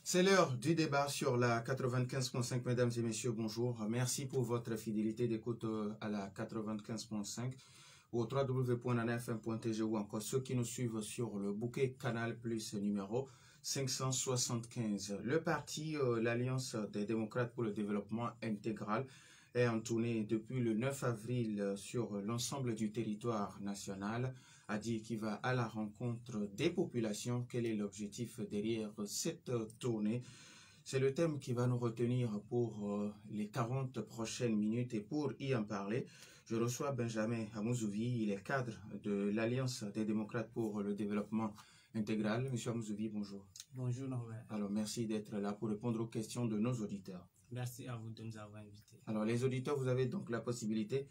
C'est l'heure du débat sur la 95.5, mesdames et messieurs, bonjour. Merci pour votre fidélité d'écoute à la 95.5 ou au www.nanafm.tg ou encore ceux qui nous suivent sur le bouquet Canal Plus numéro 575. Le parti, l'Alliance des démocrates pour le développement intégral, est en tournée depuis le 9 avril sur l'ensemble du territoire national, a dit qu'il va à la rencontre des populations. Quel est l'objectif derrière cette tournée? C'est le thème qui va nous retenir pour les 40 prochaines minutes, et pour y en parler, je reçois Benjamin Amouzoui, il est cadre de l'Alliance des démocrates pour le développement intégral. Monsieur Amouzoui, bonjour. Bonjour Norbert. Alors merci d'être là pour répondre aux questions de nos auditeurs. Merci à vous de nous avoir invités. Alors les auditeurs, vous avez donc la possibilité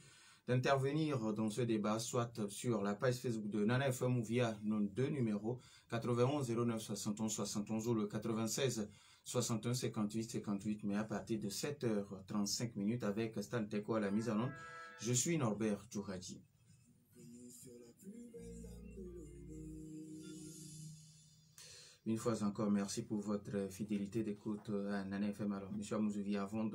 d'intervenir dans ce débat, soit sur la page Facebook de Nana FM ou via nos deux numéros, 91 09 71 71 ou le 96 61 58 58, mais à partir de 7h35 avec Stan Teko à la mise en onde. Je suis Norbert Djouradi. Une fois encore, merci pour votre fidélité d'écoute à Nana FM. Alors, M. Amouzoui, avant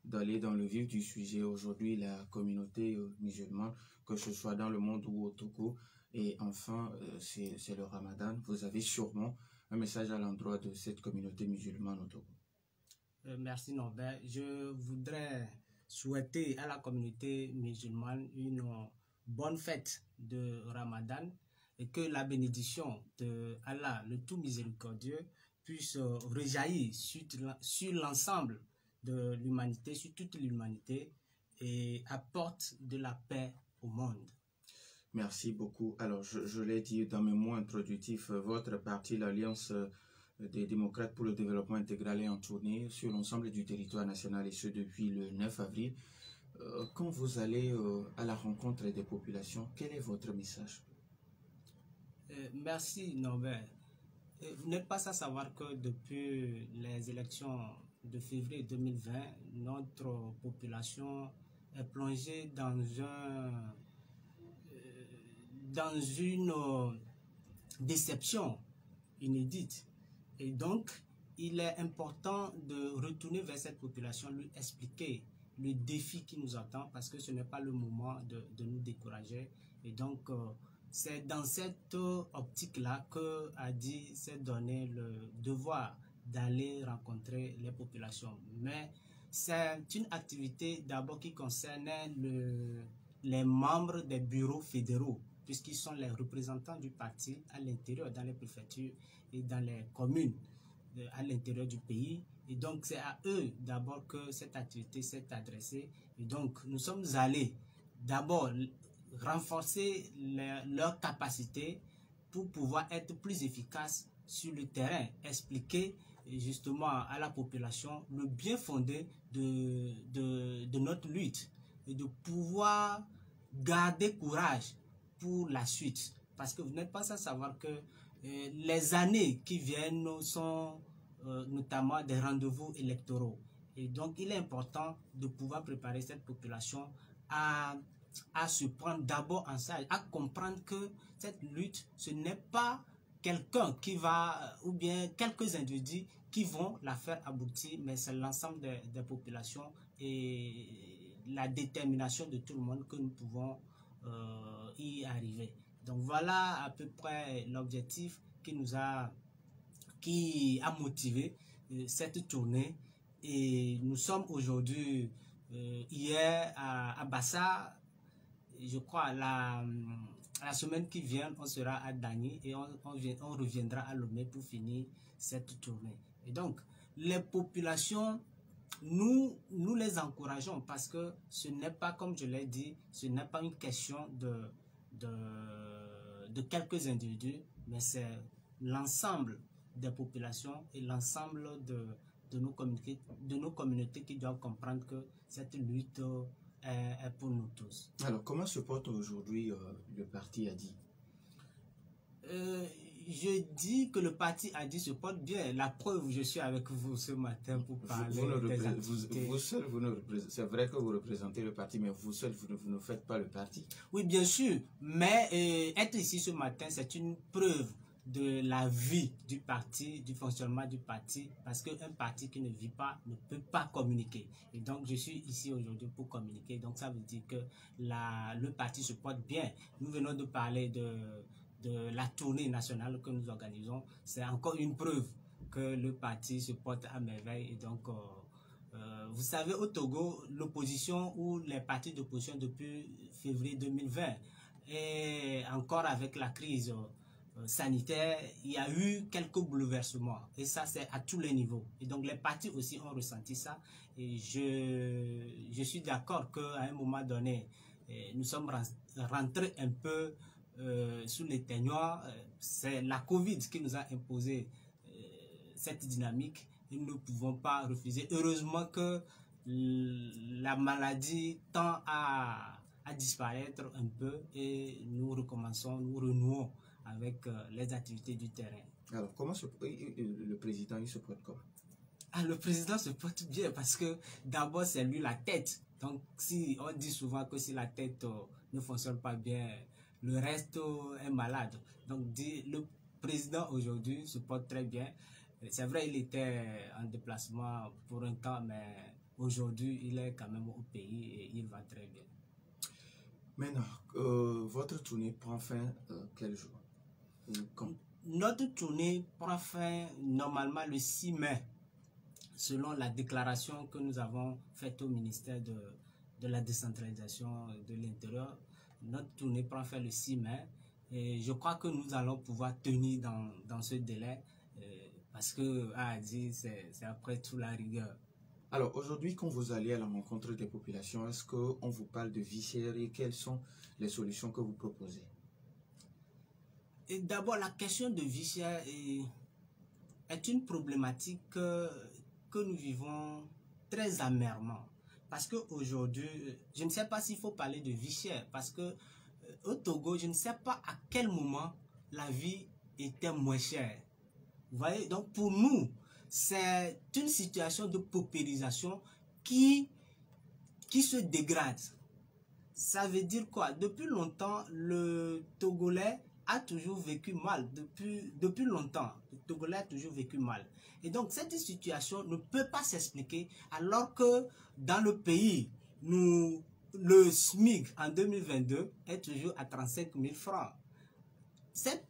d'aller dans le vif du sujet, aujourd'hui, la communauté musulmane, que ce soit dans le monde ou au Togo, et enfin, c'est le Ramadan, vous avez sûrement un message à l'endroit de cette communauté musulmane au Togo. Merci Norbert. Je voudrais souhaiter à la communauté musulmane une bonne fête de Ramadan, et que la bénédiction de Allah, le tout miséricordieux, puisse rejaillir sur l'ensemble de l'humanité, sur toute l'humanité, et apporte de la paix au monde. Merci beaucoup. Alors, je l'ai dit dans mes mots introductifs, votre parti, l'Alliance des démocrates pour le développement intégral, est en tournée sur l'ensemble du territoire national, et ce depuis le 9 avril. Quand vous allez à la rencontre des populations, quel est votre message? Merci Norbert. Vous n'êtes pas sans savoir que depuis les élections de février 2020, notre population est plongée dans une déception inédite. Et donc, il est important de retourner vers cette population, lui expliquer le défi qui nous attend, parce que ce n'est pas le moment de nous décourager. Et donc, c'est dans cette optique-là que Adi s'est donné le devoir d'aller rencontrer les populations. Mais c'est une activité d'abord qui concernait les membres des bureaux fédéraux, puisqu'ils sont les représentants du parti à l'intérieur, dans les préfectures et dans les communes à l'intérieur du pays. Et donc, c'est à eux d'abord que cette activité s'est adressée. Et donc, nous sommes allés d'abord renforcer leur capacité pour pouvoir être plus efficaces sur le terrain, expliquer justement à la population le bien fondé de notre lutte, et de pouvoir garder courage pour la suite, parce que vous n'êtes pas sans savoir que les années qui viennent sont notamment des rendez-vous électoraux, et donc il est important de pouvoir préparer cette population à se prendre d'abord en charge, à comprendre que cette lutte, ce n'est pas quelqu'un qui va, ou bien quelques individus qui vont la faire aboutir, mais c'est l'ensemble des populations et la détermination de tout le monde que nous pouvons y arriver. Donc voilà à peu près l'objectif qui a motivé cette tournée. Et nous sommes aujourd'hui, hier à Bassa. Je crois la semaine qui vient, on sera à Dagny, et on reviendra à Lomé pour finir cette tournée. Et donc, les populations, nous les encourageons, parce que ce n'est pas, comme je l'ai dit, ce n'est pas une question de quelques individus, mais c'est l'ensemble des populations et l'ensemble de nos communautés qui doivent comprendre que cette lutte est pour nous tous. Alors, comment se porte aujourd'hui le parti Adi? Je dis que le parti Adi se porte bien. La preuve, je suis avec vous ce matin pour parler des activités. Vous seul, c'est vrai que vous représentez le parti, mais vous seul, vous ne faites pas le parti. Oui, bien sûr. Mais être ici ce matin, c'est une preuve de la vie du parti, du fonctionnement du parti, parce qu'un parti qui ne vit pas ne peut pas communiquer. Et donc, je suis ici aujourd'hui pour communiquer. Donc, ça veut dire que le parti se porte bien. Nous venons de parler de la tournée nationale que nous organisons. C'est encore une preuve que le parti se porte à merveille. Et donc, vous savez, au Togo, l'opposition ou les partis d'opposition depuis février 2020, et encore avec la crise sanitaire, il y a eu quelques bouleversements et ça c'est à tous les niveaux et donc les partis aussi ont ressenti ça et je suis d'accord qu'à un moment donné nous sommes rentrés un peu sous les ténoirs. C'est la Covid qui nous a imposé cette dynamique et nous ne pouvons pas refuser. Heureusement que la maladie tend à disparaître un peu et nous recommençons, nous renouons avec les activités du terrain. Alors, comment le président, il se porte comment? Ah, le président se porte bien parce que d'abord, c'est lui la tête. Donc, si on dit souvent que si la tête ne fonctionne pas bien, le reste est malade. Donc, le président aujourd'hui se porte très bien. C'est vrai, il était en déplacement pour un temps, mais aujourd'hui, il est quand même au pays et il va très bien. Maintenant, votre tournée prend fin quel jour? Notre tournée prend fin normalement le 6 mai, selon la déclaration que nous avons faite au ministère de la décentralisation de l'Intérieur. Notre tournée prend fin le 6 mai et je crois que nous allons pouvoir tenir dans ce délai parce que, c'est après tout la rigueur. Alors aujourd'hui, quand vous allez à la rencontre des populations, est-ce qu'on vous parle de vie chère et quelles sont les solutions que vous proposez? D'abord, la question de vie chère est une problématique que nous vivons très amèrement. Parce qu'aujourd'hui, je ne sais pas s'il faut parler de vie chère. Parce que au Togo, je ne sais pas à quel moment la vie était moins chère. Vous voyez, donc pour nous, c'est une situation de paupérisation qui se dégrade. Ça veut dire quoi? Depuis longtemps, le Togolais a toujours vécu mal. Depuis longtemps, le Togolais a toujours vécu mal. Et donc, cette situation ne peut pas s'expliquer alors que dans le pays, le SMIC en 2022 est toujours à 35 000 francs. Cette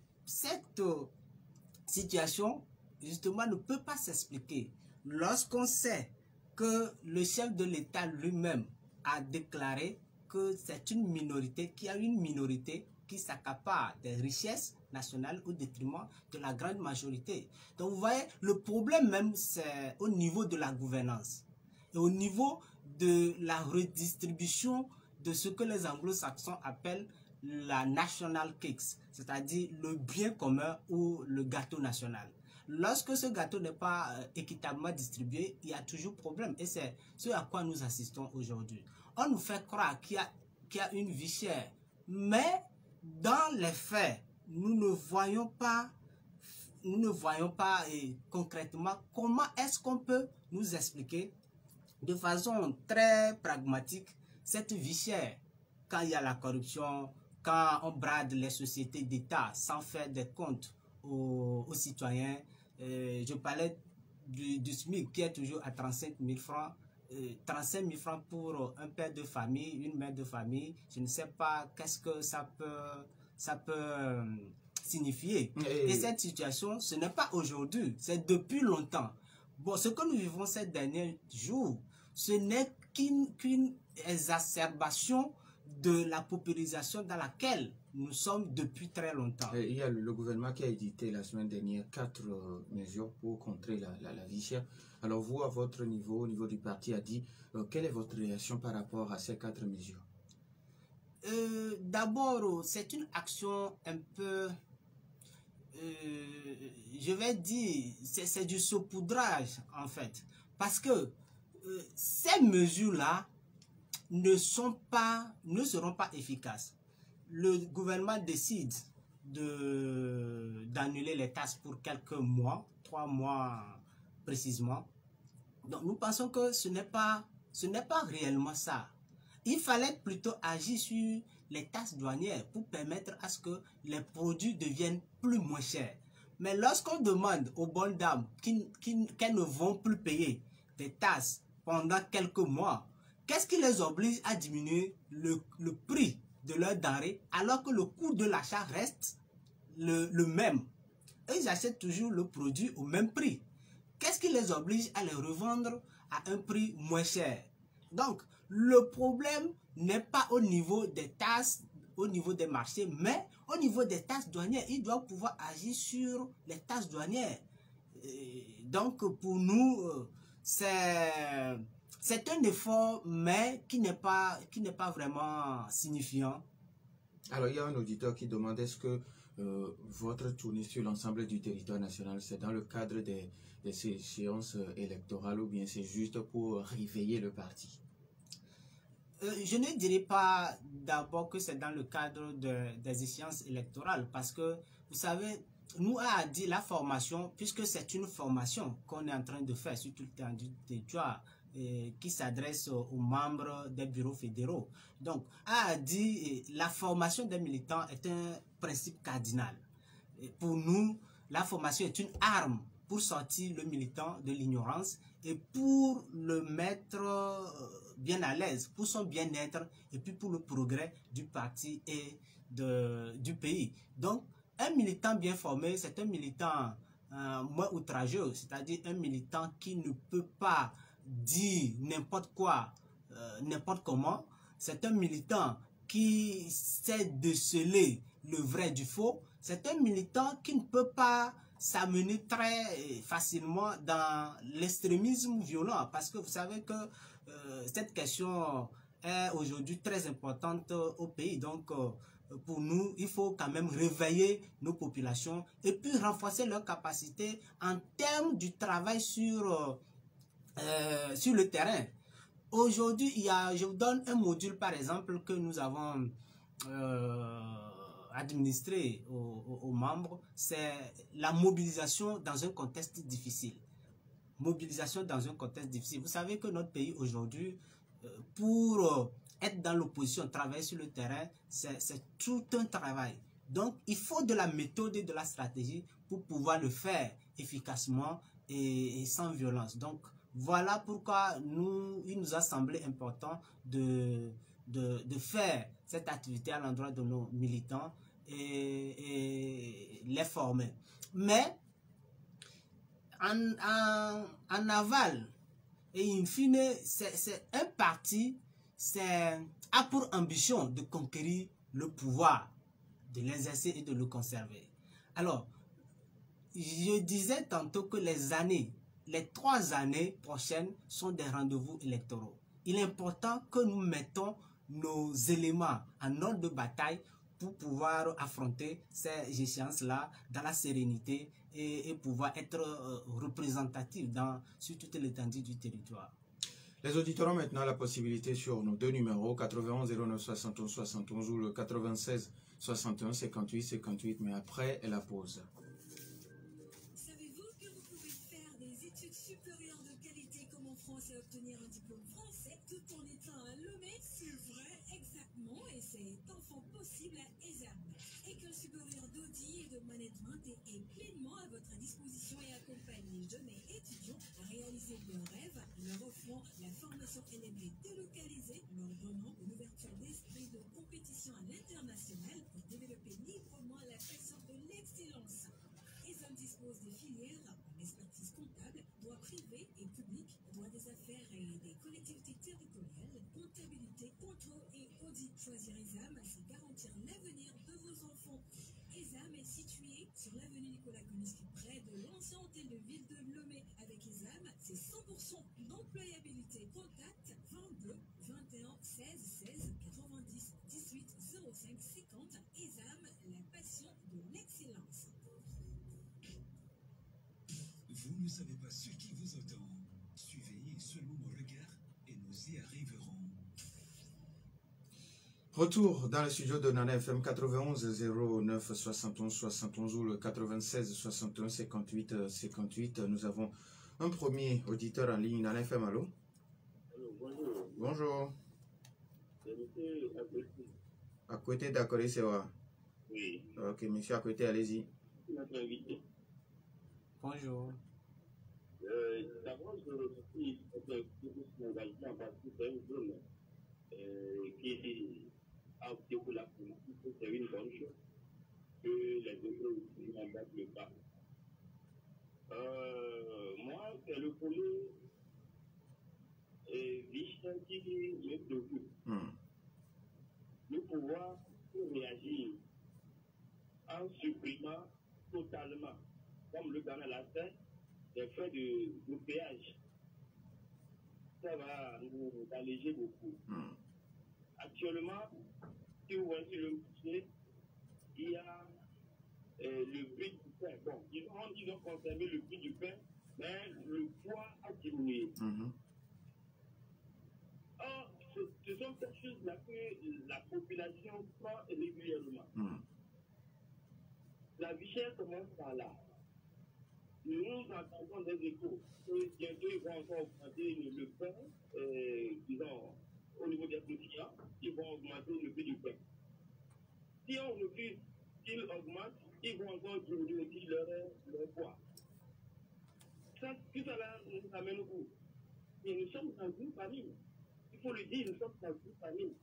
situation, justement, ne peut pas s'expliquer lorsqu'on sait que le chef de l'État lui-même a déclaré que c'est une minorité, qu'il y a une minorité qui s'accapare des richesses nationales au détriment de la grande majorité. Donc vous voyez, le problème même, c'est au niveau de la gouvernance et au niveau de la redistribution de ce que les anglo-saxons appellent la national cakes, c'est-à-dire le bien commun ou le gâteau national. Lorsque ce gâteau n'est pas équitablement distribué, il y a toujours problème. Et c'est ce à quoi nous assistons aujourd'hui. On nous fait croire qu'il y a une vie chère. Mais dans les faits, nous ne voyons pas concrètement comment est-ce qu'on peut nous expliquer de façon très pragmatique cette vie chère. Quand il y a la corruption, quand on brade les sociétés d'État sans faire des comptes aux citoyens. Je parlais du SMIC qui est toujours à 35 000 francs. 35 000 francs pour un père de famille, une mère de famille. Je ne sais pas qu'est-ce que ça peut signifier. Et cette situation, ce n'est pas aujourd'hui, c'est depuis longtemps. Bon, ce que nous vivons ces derniers jours, ce n'est qu'une exacerbation de la paupérisation dans laquelle nous sommes depuis très longtemps. Il y a le gouvernement qui a édité la semaine dernière 4 mesures pour contrer la vie chère. Alors vous, à votre niveau, au niveau du parti, a dit, quelle est votre réaction par rapport à ces 4 mesures? D'abord, c'est une action un peu, je vais dire, c'est du saupoudrage en fait. Parce que ces mesures-là ne seront pas efficaces. Le gouvernement décide d'annuler les taxes pour quelques mois, 3 mois précisément. Donc nous pensons que ce n'est pas réellement ça. Il fallait plutôt agir sur les taxes douanières pour permettre à ce que les produits deviennent plus moins chers. Mais lorsqu'on demande aux bonnes dames qu'elles ne vont plus payer des taxes pendant quelques mois, qu'est-ce qui les oblige à diminuer le prix de leurs denrées alors que le coût de l'achat reste le même? Ils achètent toujours le produit au même prix. Qu'est-ce qui les oblige à les revendre à un prix moins cher? Donc, le problème n'est pas au niveau des taxes, au niveau des marchés, mais au niveau des taxes douanières. Il doit pouvoir agir sur les taxes douanières. Donc, pour nous, c'est un effort, mais qui n'est pas vraiment signifiant. Alors, il y a un auditeur qui demande, est-ce que votre tournée sur l'ensemble du territoire national, c'est dans le cadre des échéances électorales ou bien c'est juste pour réveiller le parti? Je ne dirais pas d'abord que c'est dans le cadre des échéances électorales parce que, vous savez, nous a dit la formation, puisque c'est une formation qu'on est en train de faire sur tout le temps du territoire qui s'adresse aux membres des bureaux fédéraux. Donc, a dit la formation des militants est un principe cardinal. Et pour nous, la formation est une arme pour sortir le militant de l'ignorance et pour le mettre bien à l'aise, pour son bien-être et puis pour le progrès du parti et du pays. Donc, un militant bien formé, c'est un militant moins outrageux, c'est-à-dire un militant qui ne peut pas dire n'importe quoi, n'importe comment. C'est un militant qui sait déceler le vrai du faux. C'est un militant qui ne peut pas s'amener très facilement dans l'extrémisme violent parce que vous savez que cette question est aujourd'hui très importante au pays. Donc, pour nous, il faut quand même réveiller nos populations et puis renforcer leur capacité en termes du travail sur le terrain. Aujourd'hui, je vous donne un module par exemple que nous avons administré aux membres, c'est la mobilisation dans un contexte difficile. Mobilisation dans un contexte difficile. Vous savez que notre pays aujourd'hui, pour être dans l'opposition, travailler sur le terrain, c'est tout un travail. Donc, il faut de la méthode et de la stratégie pour pouvoir le faire efficacement et sans violence. Donc, voilà pourquoi il nous a semblé important de faire cette activité à l'endroit de nos militants et les former. Mais en aval et in fine, c'est un parti a pour ambition de conquérir le pouvoir, de l'exercer et de le conserver. Alors, je disais tantôt que les 3 années prochaines sont des rendez-vous électoraux. Il est important que nous mettons nos éléments en ordre de bataille pour pouvoir affronter ces échéances-là dans la sérénité et pouvoir être représentatif sur toute l'étendue du territoire. Les auditeurs ont maintenant la possibilité sur nos 2 numéros, 91 09 71 71 ou le 96 61 58 58, mais après la pause. Savez-vous que vous pouvez faire des études supérieures de qualité comme en France et obtenir un diplôme français tout en étant à Lomé? C'est vrai, exactement, et c'est enfin possible à ESAM. École supérieure d'audit et de management est pleinement à votre disposition et accompagne les jeunes et étudiants à réaliser leurs rêves, leur offrant la formation LMD délocalisée, leur donnant une ouverture d'esprit de compétition à l'international pour développer librement la passion de l'excellence. ESAM dispose des filières en expertise comptable, droit privé et public, droit des affaires et des collectivités territoriales, comptabilité, contrôle et audit. Choisir ESAM, c'est garantir l'avenir de vos enfants. ESAM est situé sur l'avenue Nicolas Koniski, près de l'ancien hôtel de ville de Lomé. Avec ESAM, c'est 100% d'employabilité. Contact 22 21 16 16 90 18 05 50. ESAM, la passion de l'excellence. Vous ne savez pas ce qui vous attend. Suivez seulement mon regard et nous y arriverons. Retour dans le studio de Nana FM 91 09 71 71 ou le 96 61 58 58. Nous avons un premier auditeur en ligne. Nana FM, allô? Allô, bonjour. Bonjour. C'est monsieur Abdelki. À côté d'accord, c'est vrai. Oui. Ok, monsieur, à côté, allez-y. Notre invité. Bonjour. D'abord, je remercie notre engagement parce que c'est une zone qui a opté pour la politique. C'est une bonne chose que les autres aussi embattent le pas. Moi, c'est le volet vision qui me préoccupe. Le pouvoir peut réagir en supprimant totalement, comme le Ghana l'a fait, les frais de péage. Ça va nous alléger beaucoup. Actuellement, si vous voyez sur le marché, il y a le prix du pain. Bon, ils ont conservé le prix du pain, mais le poids a diminué. Or, ce sont ces choses-là que la population prend régulièrement. La vie chère commence par là. Nous entendons des échos. Bientôt, ils vont encore augmenter le pain, disons, au niveau des clients, ils vont augmenter le prix du pain. Si on refuse qu'ils augmentent, ils vont encore diminuer aussi leur poids. Ça, tout cela nous amène où? Et nous sommes dans une famine. Il faut le dire, nous sommes dans une famine.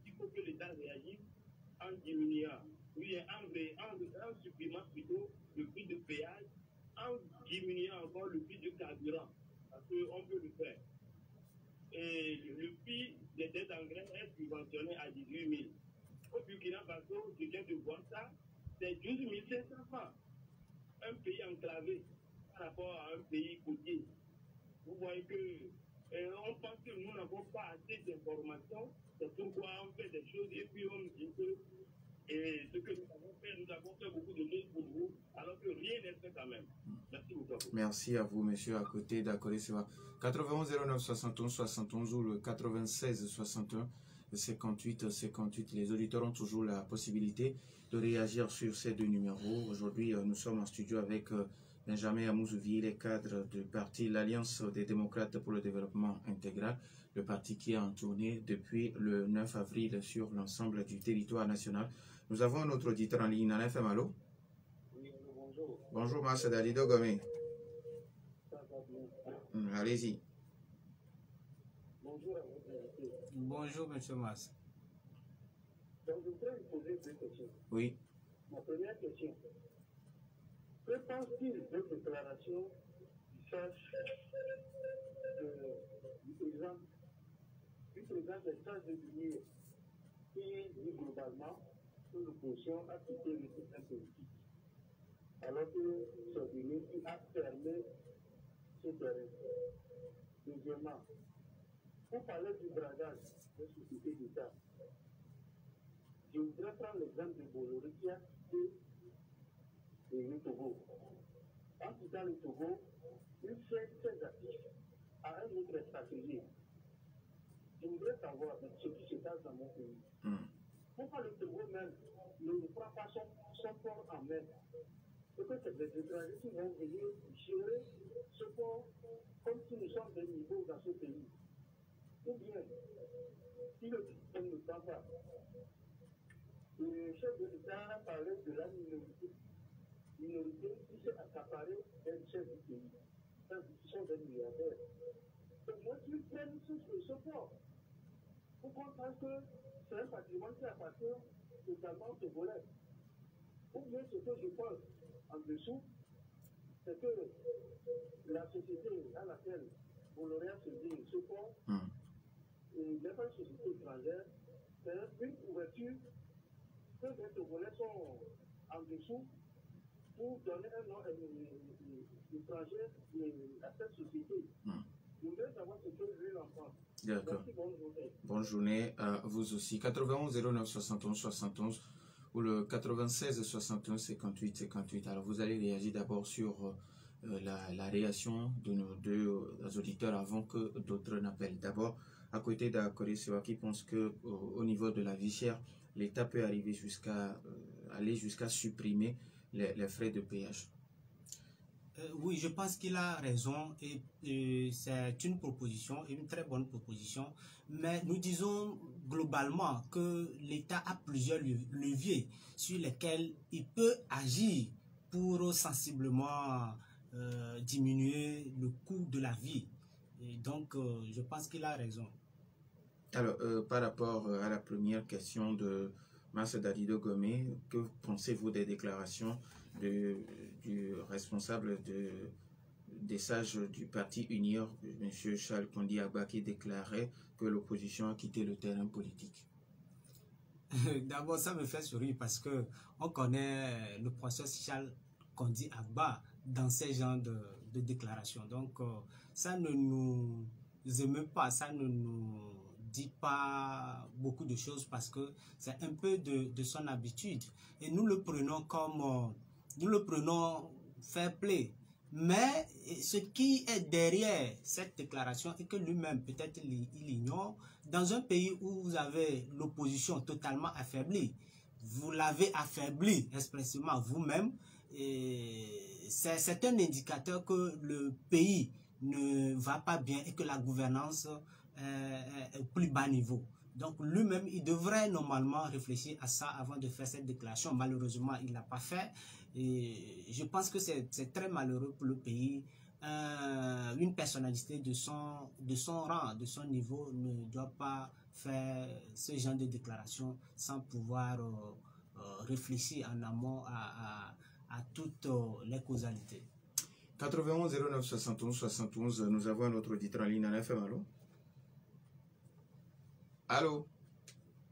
Il faut que l'État réagisse en diminuant, oui, en supprimant plutôt le prix de péage, en diminuant encore le prix du carburant, parce qu'on peut le faire. Et le prix des engrais est subventionné à 18 000. Au Burkina Faso, je viens de voir ça, c'est 12 500 francs. Un pays enclavé par rapport à un pays côtier. Vous voyez que on pense que nous n'avons pas assez d'informations, c'est pourquoi on fait des choses et puis on dit que ce que nous avons fait beaucoup de choses pour vous, alors que rien n'est fait quand même. Merci beaucoup. Merci à vous, monsieur, à côté d'accord, c'est vrai. 91 09 71 71 ou le 96 61 58 58. Les auditeurs ont toujours la possibilité de réagir sur ces deux numéros. Aujourd'hui, nous sommes en studio avec Benjamin Amouzouvi, les cadres du parti l'Alliance des démocrates pour le développement intégral, le parti qui est en tournée depuis le 9 avril sur l'ensemble du territoire national. Nous avons un autre auditeur en ligne, en FM, allô? Oui, bonjour. Bonjour, Massa Dalido Gomé. Allez-y. Bonjour à votre invité. Bonjour, monsieur Mas. Donc, je voudrais vous poser deux questions. Oui. Ma première question. Que pense-t-il de déclaration du sage du président des sages de l'Union qui dit globalement que l'opposition a quitté le système politique, alors que c'est l'Union qui a fermé ce terrain. Deuxièmement, pour parler du bradage des sociétés d'État, je voudrais prendre l'exemple de Bolloré qui a quitté le Togo. En quittant le Togo, il fait ses actifs à un autre stratégie. Je voudrais savoir ce qui se passe dans mon pays. Pourquoi le Togo même ne prend pas son port en main? C'est que c'est des étrangers qui vont venir gérer ce port comme si nous sommes des niveaux dans ce pays. Ou bien, si le système ne prend pas, le chef de l'État a parlé de la minorité qui s'est accaparée d'un chef du pays. Ce sont des milliardaires. Donc, moi, qui prennent ce port, pour qu'on pense que c'est un patrimoine qui appartient totalement aux Togolais. Ou bien ce que je pense en dessous, c'est que la société à laquelle Bolloré a saisi ce port, n'est pas une société étrangère, c'est une ouverture que les Togolais sont en dessous pour donner un nom étranger à cette société. Je voudrais savoir ce que lui en pense. D'accord. Bonne journée à vous aussi. 91 09 71 71 ou le 96 61 58 58. Alors vous allez réagir d'abord sur la réaction de nos deux auditeurs avant que d'autres n'appellent. D'abord, à côté d'Akori Sewa qui pense que au niveau de la vie chère, l'État peut arriver jusqu'à aller jusqu'à supprimer les frais de péage. Oui, je pense qu'il a raison et c'est une proposition, une très bonne proposition. Mais nous disons globalement que l'État a plusieurs leviers sur lesquels il peut agir pour sensiblement diminuer le coût de la vie. Et donc, je pense qu'il a raison. Alors, par rapport à la première question de Massa Dadido Gomé, que pensez-vous des déclarations du responsable des sages du parti UNIOR, M. Charles Kondi Agba, qui déclarait que l'opposition a quitté le terrain politique? D'abord, ça me fait sourire parce que on connaît le professeur Charles Kondi Agba dans ces genres de déclarations. Donc, ça ne nous émeut pas, ça ne nous dit pas beaucoup de choses parce que c'est un peu de son habitude. Et nous le prenons comme, nous le prenons fair play. Mais ce qui est derrière cette déclaration et que lui-même peut-être il ignore, dans un pays où vous avez l'opposition totalement affaiblie, vous l'avez affaiblie expressément vous-même, c'est un indicateur que le pays ne va pas bien et que la gouvernance est au plus bas niveau. Donc lui-même, il devrait normalement réfléchir à ça avant de faire cette déclaration. Malheureusement, il ne l'a pas fait. Et je pense que c'est très malheureux pour le pays. Une personnalité de son rang, de son niveau, ne doit pas faire ce genre de déclaration sans pouvoir réfléchir en amont à toutes les causalités. 91 09 71 71, nous avons un autre auditeur en ligne à l'FM, allô? Allô?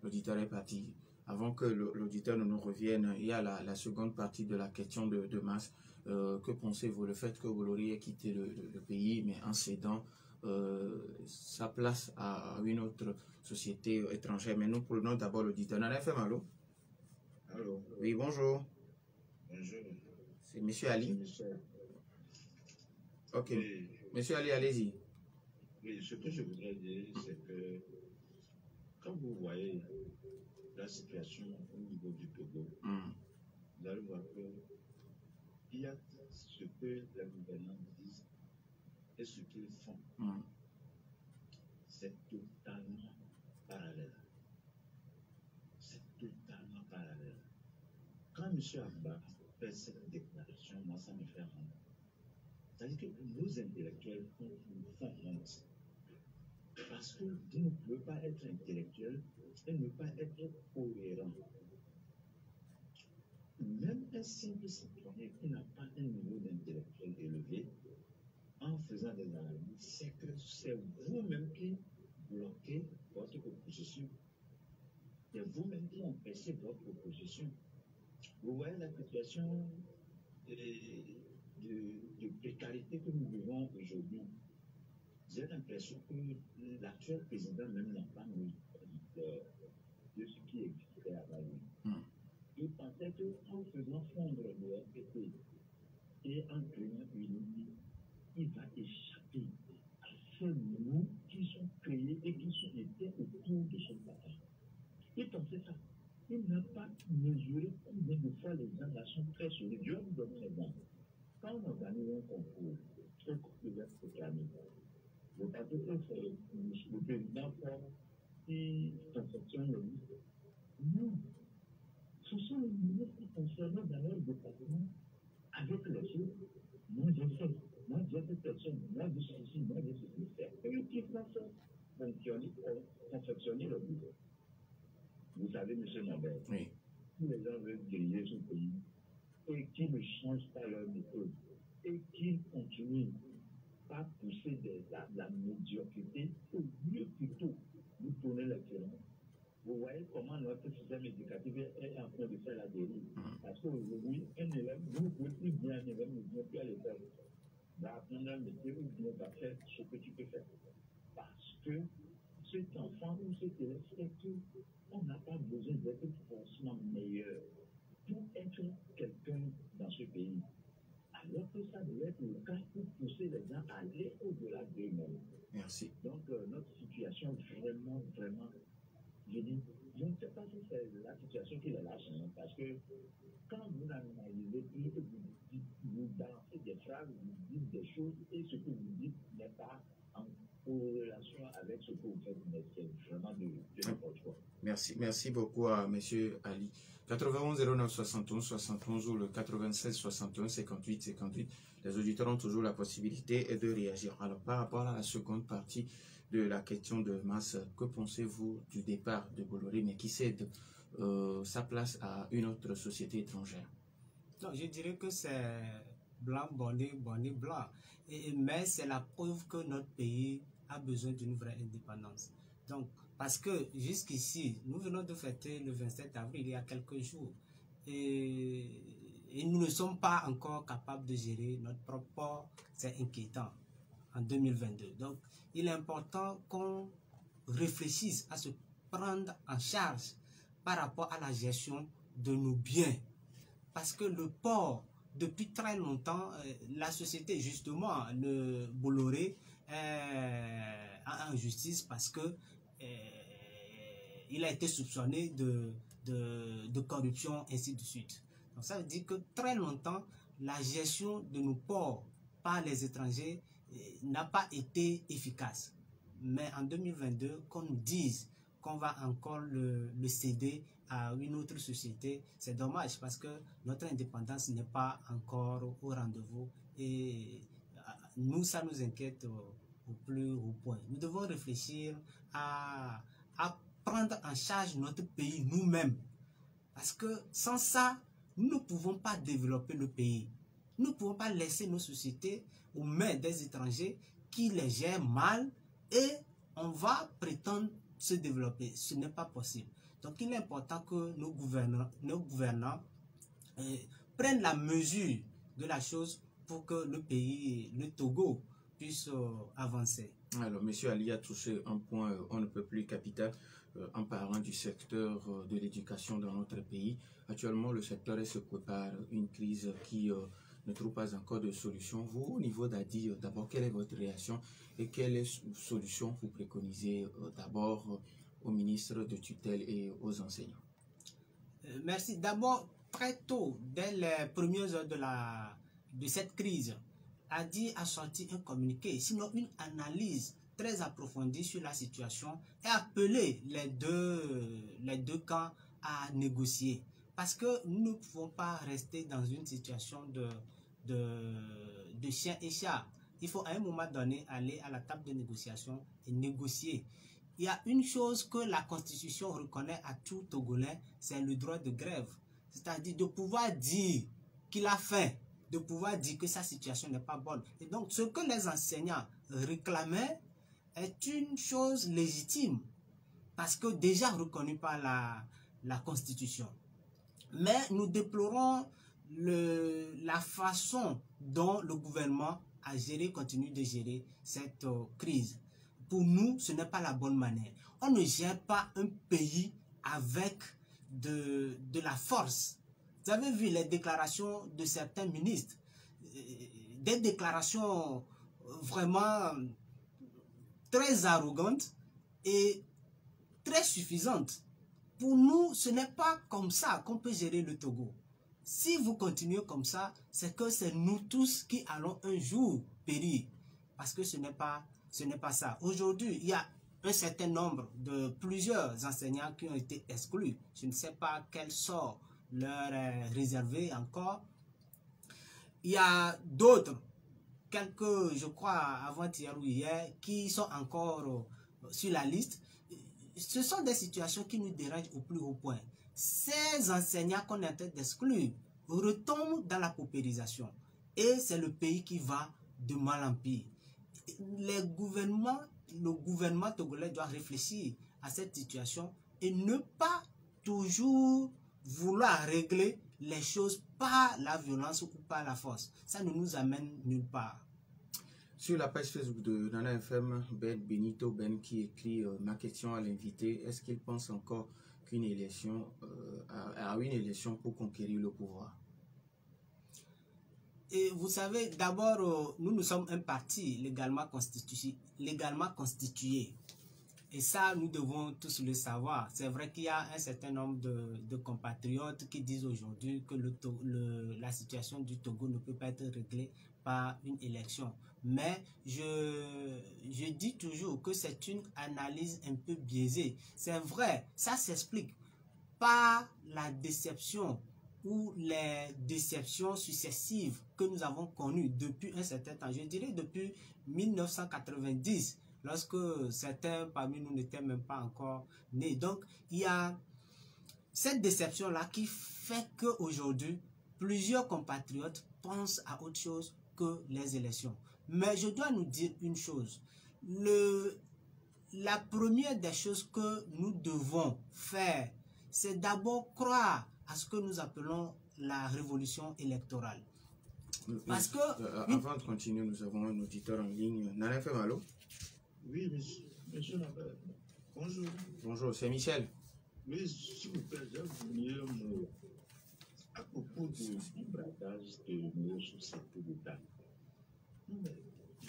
L'auditeur est parti. Avant que l'auditeur ne nous revienne, il y a la seconde partie de la question de masse. Que pensez-vous? Le fait que Bolloré ait quitté le pays, mais en cédant sa place à une autre société étrangère. Mais nous prenons d'abord l'auditeur. Nana FM, allô? Allô? Oui, bonjour. Bonjour. C'est Monsieur Ali? Monsieur. Ok. Oui. Monsieur Ali, allez-y. Oui, ce que je voudrais dire, c'est que quand vous voyez la situation au niveau du Togo, vous allez voir qu'il y a ce que les gouvernants disent et ce qu'ils font. C'est totalement parallèle. C'est totalement parallèle. Quand M. Agba fait cette déclaration, moi, ça me fait honte. C'est-à-dire que nos intellectuels font honte. Parce que vous ne pouvez pas être intellectuel et ne pas être cohérent. Même un simple citoyen qui n'a pas un niveau d'intellectuel élevé, en faisant des analyses, c'est que c'est vous-même qui bloquez votre opposition. C'est vous-même qui empêchez votre opposition. Vous voyez la situation de précarité que nous vivons aujourd'hui. J'ai l'impression que l'actuel président même n'a pas mis de ce qui existait avant lui. Il pensait qu'en faisant fondre le RPP et en créant une unité, il va échapper à ces mots qui sont créés et qui sont étaient autour de son papa. Il pensait ça. Il n'a pas mesuré combien de fois les gens là sont très solides. Je vais vous donner un exemple. Quand on organise un concours, un concours de proclamé, le parti que c'est le président Ford qui confectionne le livre. Non. Ce sont les ministres qui concernent dans leur département avec les autres. Moi, j'ai fait. Moi, j'ai fait personne. Moi, j'ai ceci. Moi, j'ai ceci. C'est eux qui font ça. Confectionner le livre. Vous savez, M. Nobel, oui. Tous les gens veulent diriger ce pays et qui ne changent pas leur méthode et qui continuent à pousser la médiocrité au lieu plutôt de tourner l'excellence. Vous voyez comment notre système éducatif est en train de faire la dérive. Parce qu'aujourd'hui, un élève, vous ne pouvez plus bien un élève, ne vient plus à l'école. Va apprendre un métier ou bien va faire ce que tu peux faire. Parce que cet enfant ou cet élève sait qu'on n'a pas besoin d'être forcément meilleur pour être quelqu'un dans ce pays. Alors que ça doit être le cas pour pousser les gens à aller au-delà d'eux-mêmes. Merci. Donc, notre situation vraiment, je ne sais pas si c'est la situation qui est là, parce que quand vous analysez vous balancez des phrases, vous dites des choses, et ce que vous dites n'est pas en corrélation avec ce que vous faites, mais c'est vraiment de n'importe quoi. Merci beaucoup à M. Ali. 91 09 71 71 ou le 96 61 58 58. Les auditeurs ont toujours la possibilité de réagir. Alors, par rapport à la seconde partie de la question de masse, que pensez-vous du départ de Bolloré, mais qui cède sa place à une autre société étrangère? Non, je dirais que c'est blanc, bonnet, blanc. Mais c'est la preuve que notre pays a besoin d'une vraie indépendance. Donc, parce que jusqu'ici, nous venons de fêter le 27 avril, il y a quelques jours, et nous ne sommes pas encore capables de gérer notre propre port. C'est inquiétant en 2022. Donc, il est important qu'on réfléchisse à se prendre en charge par rapport à la gestion de nos biens. Parce que le port, depuis très longtemps, la société, justement, le Bolloré, en justice parce que il a été soupçonné de corruption, ainsi de suite. Donc ça veut dire que très longtemps, la gestion de nos ports par les étrangers n'a pas été efficace. Mais en 2022, qu'on nous dise qu'on va encore le céder à une autre société, c'est dommage parce que notre indépendance n'est pas encore au rendez-vous et nous, ça nous inquiète au plus haut point. Nous devons réfléchir à prendre en charge notre pays nous-mêmes parce que sans ça, nous ne pouvons pas développer le pays. Nous ne pouvons pas laisser nos sociétés aux mains des étrangers qui les gèrent mal et on va prétendre se développer. Ce n'est pas possible. Donc il est important que nos gouvernants prennent la mesure de la chose pour que le pays, le Togo, puisse avancer. Alors, M. Ali a touché un point on ne peut plus capital en parlant du secteur de l'éducation dans notre pays. Actuellement, le secteur est secoué par une crise qui ne trouve pas encore de solution. Vous, au niveau d'Adi, d'abord, quelle est votre réaction et quelle solution vous préconisez d'abord au ministre de tutelle et aux enseignants? Merci. D'abord, très tôt, dès les premières heures de cette crise, Adi a sorti un communiqué, sinon une analyse très approfondie sur la situation et appelé les deux camps à négocier. Parce que nous ne pouvons pas rester dans une situation de chien et chat. Il faut à un moment donné aller à la table de négociation et négocier. Il y a une chose que la Constitution reconnaît à tout Togolais, c'est le droit de grève. C'est-à-dire de pouvoir dire qu'il a faim, de pouvoir dire que sa situation n'est pas bonne. Et donc, ce que les enseignants réclamaient est une chose légitime, parce que déjà reconnu par la Constitution. Mais nous déplorons la façon dont le gouvernement a géré, continue de gérer cette crise. Pour nous, ce n'est pas la bonne manière. On ne gère pas un pays avec de la force. Vous avez vu les déclarations de certains ministres, des déclarations vraiment très arrogantes et très suffisantes. Pour nous, ce n'est pas comme ça qu'on peut gérer le Togo. Si vous continuez comme ça, c'est que c'est nous tous qui allons un jour périr. Parce que ce n'est pas ça. Aujourd'hui, il y a un certain nombre de plusieurs enseignants qui ont été exclus. Je ne sais pas quel sort leur est réservé encore. Il y a d'autres, quelques, je crois, avant-hier ou hier, qui sont encore sur la liste. Ce sont des situations qui nous dérangent au plus haut point. Ces enseignants qu'on est en train d'exclure retombent dans la paupérisation. Et c'est le pays qui va de mal en pire. Le gouvernement togolais doit réfléchir à cette situation et ne pas toujours vouloir régler les choses par la violence ou par la force. Ça ne nous amène nulle part. Sur la page Facebook de Nana FM, Benito qui écrit ma question à l'invité, est-ce qu'il pense encore qu'une élection, à une élection pour conquérir le pouvoir? Et vous savez, d'abord, nous sommes un parti légalement constitué. Et ça, nous devons tous le savoir. C'est vrai qu'il y a un certain nombre de compatriotes qui disent aujourd'hui que la situation du Togo ne peut pas être réglée par une élection. Mais je dis toujours que c'est une analyse un peu biaisée. C'est vrai, ça s'explique par la déception ou les déceptions successives que nous avons connues depuis un certain temps. Je dirais depuis 1990, lorsque certains parmi nous n'étaient même pas encore nés. Donc, il y a cette déception-là qui fait qu'aujourd'hui, plusieurs compatriotes pensent à autre chose que les élections. Mais je dois nous dire une chose. La première des choses que nous devons faire, c'est d'abord croire à ce que nous appelons la révolution électorale. Parce que... avant de continuer, nous avons un auditeur en ligne. Nana Femalo. Oui, monsieur Nabel. Bonjour. Bonjour, c'est Michel. Oui, s'il vous plaît, j'ai voulu un mot à propos du bradage de nos sociétés d'État. Non,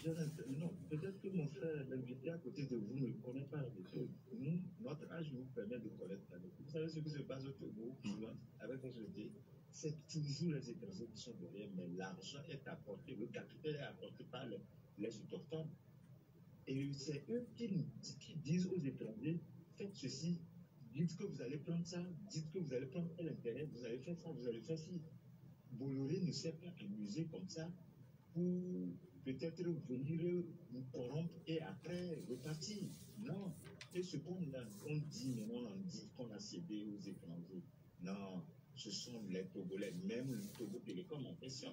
mais non, peut-être que mon frère, l'invité à côté de vous, ne connaît pas les choses. Nous, notre âge nous permet de connaître la vie. Vous savez ce qui se passe au Togo, souvent, avec nos sociétés, c'est toujours les étrangers qui sont derrière, mais l'argent est apporté, le capital est apporté par les autochtones. Et c'est eux qui disent aux étrangers, faites ceci, dites que vous allez prendre ça, dites que vous allez prendre l'intérêt, vous allez faire ça, vous allez faire ci. Bolloré ne s'est pas amusé comme ça pour peut-être venir nous corrompre et après repartir. Non. Et ce qu'on dit, maintenant on dit qu'on a cédé aux étrangers. Non, ce sont les Togolais, même le Togo Télécom en question.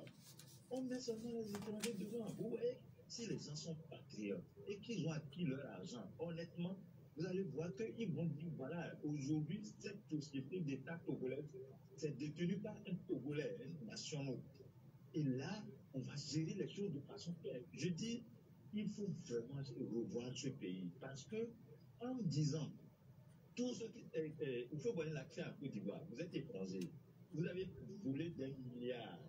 On met seulement les étrangers devant. Vous voyez, si les gens sont patriotes et qu'ils ont acquis leur argent, honnêtement, vous allez voir qu'ils vont dire, voilà, aujourd'hui, cette société d'État togolaise, c'est détenu par un Togolais, un national. Et là, on va gérer les choses de façon claire. Je dis, il faut vraiment revoir ce pays parce que, en disant, tout ce qui il faut donner l'accès à Côte d'Ivoire, vous êtes étranger, vous avez volé des milliards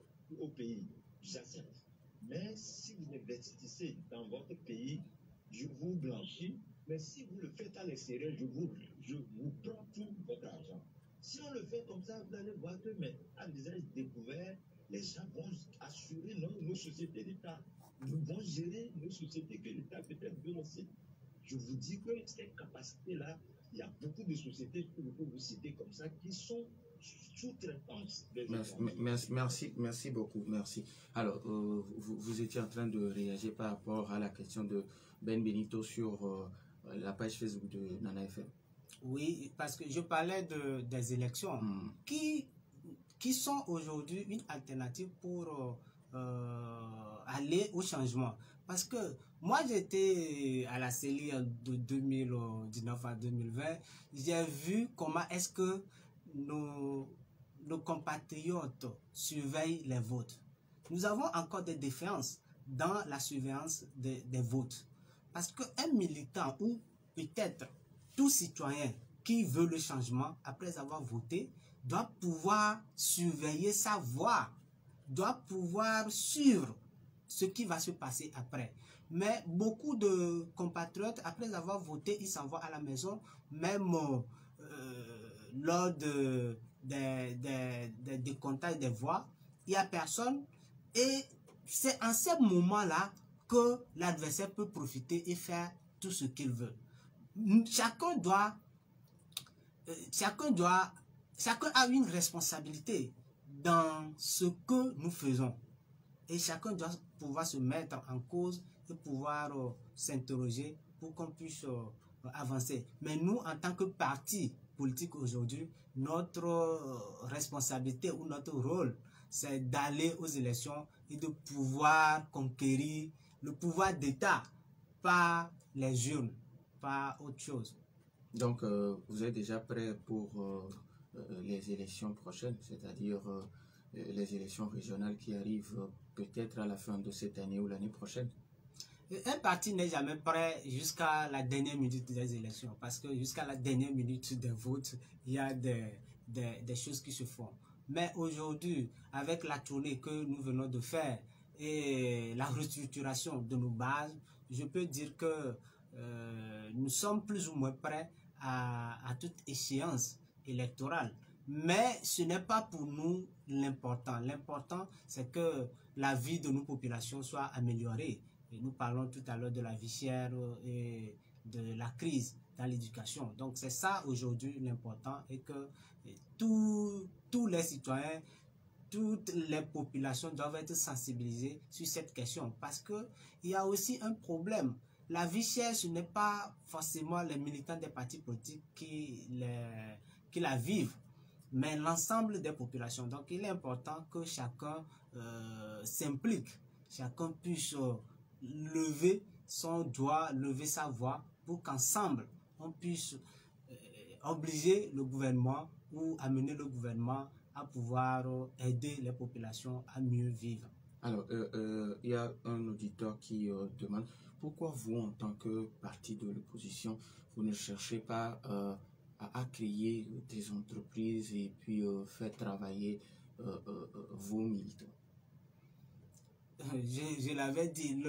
au pays, j'accepte. Mais si vous investissez dans votre pays, je vous blanchis. Mais si vous le faites à l'extérieur, je vous prends tout votre argent. Si on le fait comme ça, vous allez voir que, mais à visage découvert, les gens vont assurer nos sociétés d'État. Nous vont gérer nos sociétés que l'État peut-être veut lancer. Je vous dis que ces capacités-là, il y a beaucoup de sociétés que je peux vous citer comme ça qui sont sous-traitantes. Merci beaucoup, merci. Alors, vous étiez en train de réagir par rapport à la question de Ben Benito sur la page Facebook de Nana FM. Oui, parce que je parlais des élections qui sont aujourd'hui une alternative pour aller au changement. Parce que moi, j'étais à la CELI de 2019 à 2020. J'ai vu comment est-ce que nos compatriotes surveillent les votes. Nous avons encore des défaillances dans la surveillance des votes. Parce qu'un militant ou peut-être tout citoyen qui veut le changement, après avoir voté, doit pouvoir surveiller sa voix, doit pouvoir suivre ce qui va se passer après. Mais beaucoup de compatriotes, après avoir voté, ils s'en vont à la maison, même lors des décomptages des voix, il n'y a personne. Et c'est en ce moment-là que l'adversaire peut profiter et faire tout ce qu'il veut. Chacun a une responsabilité dans ce que nous faisons. Et chacun doit pouvoir se mettre en cause et pouvoir s'interroger pour qu'on puisse avancer. Mais nous, en tant que parti politique aujourd'hui, notre responsabilité ou notre rôle, c'est d'aller aux élections et de pouvoir conquérir le pouvoir d'État par les urnes, pas autre chose. Donc, vous êtes déjà prêt pour les élections prochaines, c'est-à-dire les élections régionales qui arrivent peut-être à la fin de cette année ou l'année prochaine? Un parti n'est jamais prêt jusqu'à la dernière minute des élections, parce que jusqu'à la dernière minute des votes, il y a des choses qui se font. Mais aujourd'hui, avec la tournée que nous venons de faire et la restructuration de nos bases, je peux dire que nous sommes plus ou moins prêts à toute échéance électorale. Mais ce n'est pas pour nous l'important. L'important, c'est que la vie de nos populations soit améliorée. Et nous parlons tout à l'heure de la vie chère et de la crise dans l'éducation. Donc c'est ça aujourd'hui l'important, et que tous les citoyens, toutes les populations doivent être sensibilisées sur cette question, parce que il y a aussi un problème. La vie chère, ce n'est pas forcément les militants des partis politiques qui la vivent, mais l'ensemble des populations. Donc il est important que chacun s'implique, chacun puisse lever son doigt, lever sa voix, pour qu'ensemble on puisse obliger le gouvernement ou amener le gouvernement à pouvoir aider les populations à mieux vivre. Alors, il y a un auditeur qui demande pourquoi vous, en tant que parti de l'opposition, vous ne cherchez pas à créer des entreprises et puis faire travailler vos militants? Je l'avais dit,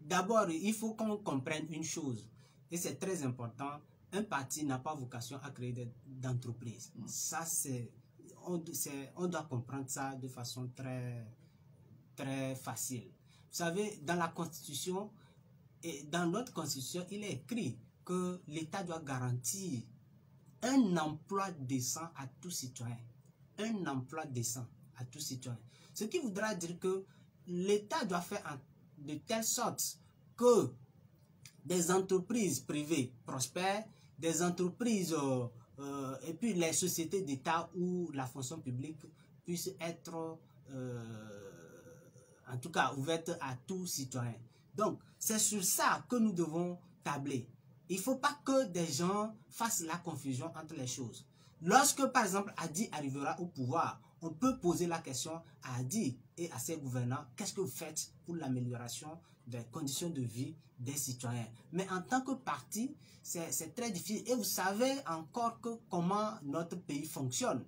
d'abord, il faut qu'on comprenne une chose, et c'est très important. Un parti n'a pas vocation à créer d'entreprises. Ça, on doit comprendre ça de façon très, très facile. Vous savez, dans la Constitution, et dans notre Constitution, il est écrit que l'État doit garantir un emploi décent à tout citoyen. Un emploi décent à tout citoyen. Ce qui voudra dire que l'État doit faire de telle sorte que des entreprises privées prospèrent, des entreprises et puis les sociétés d'État ou la fonction publique puissent être en tout cas ouvertes à tout citoyen. Donc c'est sur ça que nous devons tabler. Il ne faut pas que des gens fassent la confusion entre les choses. Lorsque par exemple Hadi arrivera au pouvoir, on peut poser la question à Hadi et à ses gouvernants: qu'est-ce que vous faites pour l'amélioration des conditions de vie des citoyens? Mais en tant que parti, c'est très difficile. Et vous savez encore comment notre pays fonctionne.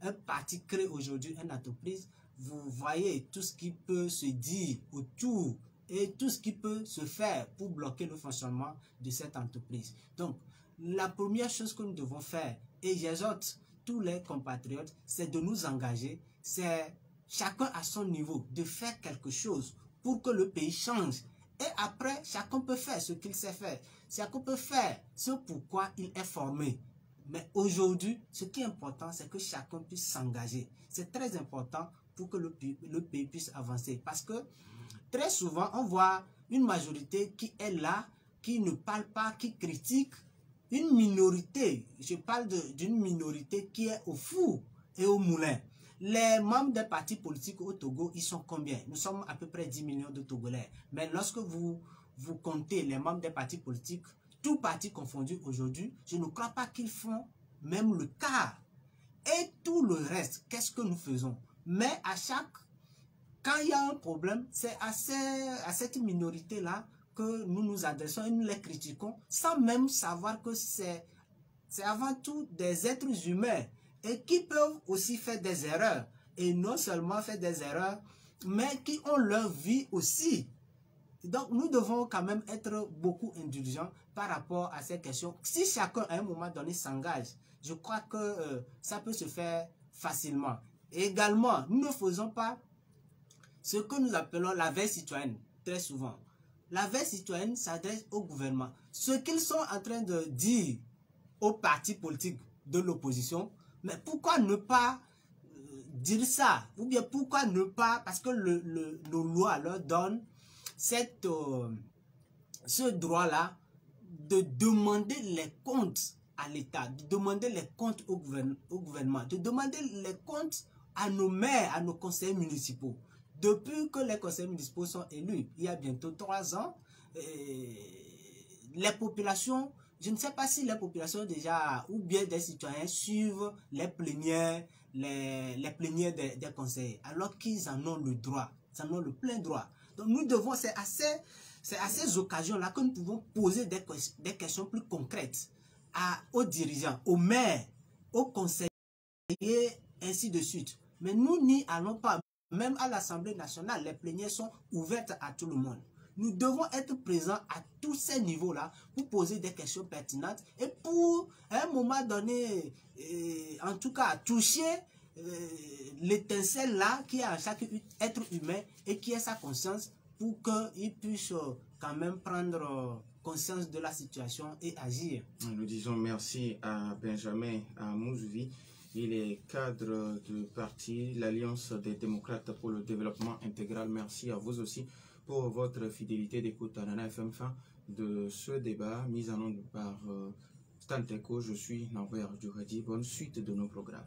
Un parti crée aujourd'hui une entreprise, vous voyez tout ce qui peut se dire autour et tout ce qui peut se faire pour bloquer le fonctionnement de cette entreprise. Donc, la première chose que nous devons faire, et j'exhorte tous les compatriotes, c'est de nous engager, c'est chacun à son niveau, de faire quelque chose pour que le pays change. Et après, chacun peut faire ce qu'il sait faire. Chacun peut faire ce pourquoi il est formé. Mais aujourd'hui, ce qui est important, c'est que chacun puisse s'engager. C'est très important pour que le pays puisse avancer. Parce que très souvent, on voit une majorité qui est là, qui ne parle pas, qui critique. Une minorité, je parle d'une minorité qui est au four et au moulin. Les membres des partis politiques au Togo, ils sont combien? Nous sommes à peu près 10 millions de Togolais. Mais lorsque vous comptez les membres des partis politiques, tous partis confondus aujourd'hui, je ne crois pas qu'ils font même le quart. Et tout le reste, qu'est-ce que nous faisons? Mais quand il y a un problème, c'est à cette minorité-là que nous nous adressons et nous les critiquons sans même savoir que c'est avant tout des êtres humains et qui peuvent aussi faire des erreurs, et non seulement faire des erreurs, mais qui ont leur vie aussi. Donc nous devons quand même être beaucoup indulgents par rapport à ces questions. Si chacun à un moment donné s'engage, je crois que ça peut se faire facilement. Et également, nous ne faisons pas ce que nous appelons la veille citoyenne très souvent. La veille citoyenne s'adresse au gouvernement. Ce qu'ils sont en train de dire aux partis politiques de l'opposition, mais pourquoi ne pas dire ça? Ou bien pourquoi ne pas, parce que nos lois leur donnent ce droit-là de demander les comptes à l'État, de demander les comptes au gouvernement, de demander les comptes à nos maires, à nos conseillers municipaux. Depuis que les conseillers municipaux sont élus, il y a bientôt 3 ans, les populations, je ne sais pas si les populations déjà, ou bien des citoyens suivent les plénières, les plénières des conseillers, alors qu'ils en ont le droit, ils en ont le plein droit. Donc nous devons, c'est à ces occasions-là que nous pouvons poser des questions plus concrètes aux dirigeants, aux maires, aux conseillers, ainsi de suite. Mais nous n'y allons pas. Même à l'Assemblée nationale, les plénières sont ouvertes à tout le monde. nous devons être présents à tous ces niveaux-là pour poser des questions pertinentes et pour, à un moment donné, en tout cas, toucher l'étincelle là qui est en chaque être humain et qui est sa conscience pour qu'il puisse quand même prendre conscience de la situation et agir. Nous disons merci à Benjamin Mouzouvi. Il est cadre du parti l'Alliance des démocrates pour le développement intégral. Merci à vous aussi pour votre fidélité d'écoute à Nana FM fin de ce débat mis en onde par Stanteco. Je suis Namboya Djouradi. Bonne suite de nos programmes.